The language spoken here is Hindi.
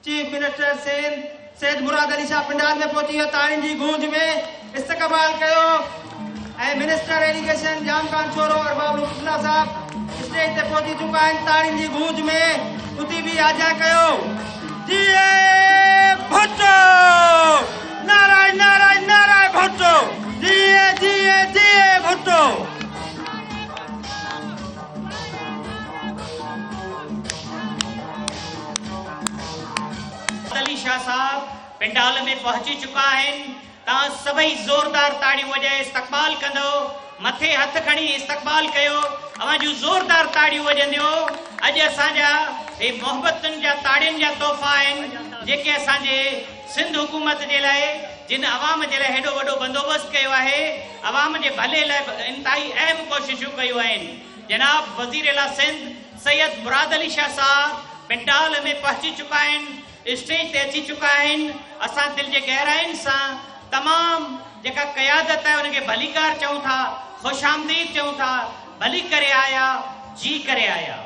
चीफ मिनिस्टर सिंध सैयद मुराद अली शाह पंडाल में पहुंची है। ताड़ियुनि जी गूंज में इस्तकबाल कयो। मिनिस्टर एजुकेशन जाम खान छोरो और बाबू अब्दुल्ला साहब स्टेज ते पहुंची चुका है। ताड़ियुनि जी गूंज में उती भी आजा कयो। जीए भुट्टो, नाराय नाराय नाराय भुट्टो, जीए जीए जीए भुट्टो। अली शाह साहब पंडाल में पहुंची चुका है। तव्हां सभई ज़ोरदार ताड़ियूं वॼाए इस्तक़बाल कंदो। मथे हथ खणी इस्तक़बाल कयो। अवां जूं ज़ोरदार ताड़ियूं वॼंदियो। अॼु असांजा हे मोहबतुनि जा ताड़ियुनि जा तोहफ़ा आहिनि जेके असांजे सिंध हुकूमत जे लाइ जिन अवाम जे लाइ हेॾो वॾो बंदोबस्तु कयो आहे, अवाम जे भले लाइ इंतहाई अहम कोशिशूं कयूं आहिनि। जनाब वज़ीर आला सिंध सैयद मुराद अली शाह साहब पंडाल में पहुची चुका आहिनि, स्टेज ते अची चुका आहिनि। असां दिलि जे गहराइनि सां तमामु जेका क़यादत आहे उनखे भलीकार चऊं था, ख़ुश आमदीद चऊं था। भली करे आया, जी करे आया।